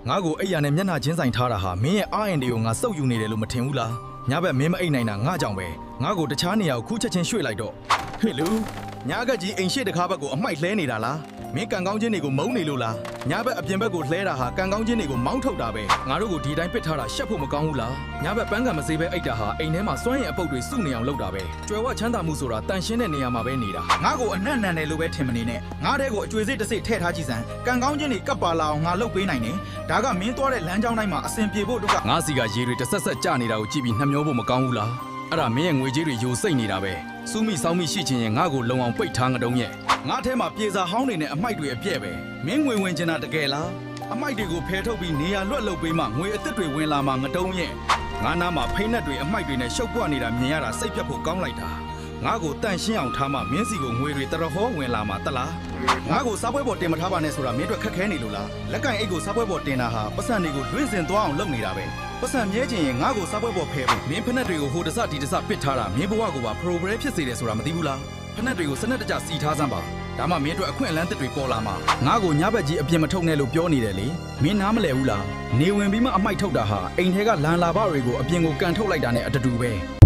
ငါ့ကိုအိယာနဲ့မျက်နှာချင်းဆိုင်ထားတာဟာမင်းရဲ့အားအင်တွေကိုငါစုပ်ယူနေတယ်လို့မထင်ဘူးလားညဘက်မင်းမအိပ်နိုင်တာငါကြောင့်ပဲငါ့ကိုတခြားနေရာကိုခုချက်ချင်းရွှေ့လိုက်တော့ဟဲ့လူညကကြီးအိမ်ရှိတကားဘက်ကိုအမိုက်လှဲနေတာလားမင်းကန်ကောင်းချင်းတွေကိုမုန်းနေလို့လားညဘက်အပြင်ဘက်ကိုလှဲတာဟာကန်ကောင်းချင်းတွေကိုမောင်းထုတ်တာပဲငါတို့ကိုဒီတိုင်းပစ်ထားတာရှက်ဖို့မကောင်းဘူးလားညဘက်ပန်းကံမစေးပဲအိတ်တာဟာအိမ်ထဲမှာစွန့်ရင်အပုတ်တွေစုနေအောင်လုပ်တာပဲကြွယ်ဝချမ်းသာမှုဆိုတာတန်ရှင်းတဲ့နေရာမှာပဲနေတာငါ့ကိုအနှံ့နံတယ်လို့ပဲထင်မနေနဲ့ငါတဲ့ကိုအကျွေစိတ်တစ်စိတ်ထည့်ထားကြည့်စမ်းကန်ကောင်းချင်းတွေကပ်ပါလာအောင်ငါလုပ်ပေးနိုင်တယ်ဒါကမင်းသွားတဲ့လမ်းကြောင်းတိုင်းမှာအဆင်ပြေဖို့တို့ကငါစီကရေတွေတဆက်ဆက်ကျနေတာကိုကြည့်ပြီးနှမျောဖို့မကောင်းဘူးလားအဲ့ဒါမင်းရဲ့ငွေကြေးတွေယိုစိတ်နေတာပဲစူးမိစောင်းမိရှိချင်းရင်ငါ့ကိုလုံအောင်ပိတ်ထားငတုံးရဲ့ငါထဲမှာပြေစာဟောင်းတွေနဲ့အမိုက်တွေအပြည့်ပဲမင်းငွေဝင်ချင်တာတကယ်လားအမိုက်တွေကိုဖယ်ထုတ်ပြီးနေရာလွတ်လုပ်ပေးမှငွေအစ်စ်တွေဝင်လာမှငတုံးရဲ့ငါနားမှာဖိနှက်တွေအမိုက်တွေနဲ့ရှုပ်ပွနေတာမြင်ရတာစိတ်ပြတ်ဖို့ကောင်းလိုက်တာငါ့ကိုတန့်ရှင်းအောင်ထားမှမင်းစီကိုငွေတွေတရဟောဝင်လာမှတလားငါ့ကိုစားပွဲပေါ်တင်မထားပါနဲ့ဆိုတာမင်းတို့ခက်ခဲနေလို့လားလက်ကင်အိတ်ကိုစားပွဲပေါ်တင်တာဟာပတ်စံတွေကိုလွင့်စင်သွားအောင်လုပ်နေတာပဲပတ်စံမြဲချင်ရင်ငါ့ကိုစားပွဲပေါ်ဖယ်ဖို့မင်းဖက်နှက်တွေကိုဟိုတစဒီတစပစ်ထားတာမင်းဘဝကိုပါ progress ဖြစ်စေတယ်ဆိုတာမသိဘူးလားဖက်နှက်တွေကိုစနက်တကျစီထားစမ်းပါဒါမှမင်းတို့အခွင့်အလမ်းတစ်တွေပေါ်လာမှာငါ့ကိုညဘက်ကြီးအပြင်မထုတ်နဲ့လို့ပြောနေတယ်လေမင်းနားမလဲဘူးလားနေဝင်ပြီးမှအမိုက်ထုတ်တာဟာအိမ်ထဲကလန်လာဘတွေကိုအပြင်ကိုကန်ထုတ်လိုက်တာနဲ့အတူတူပဲ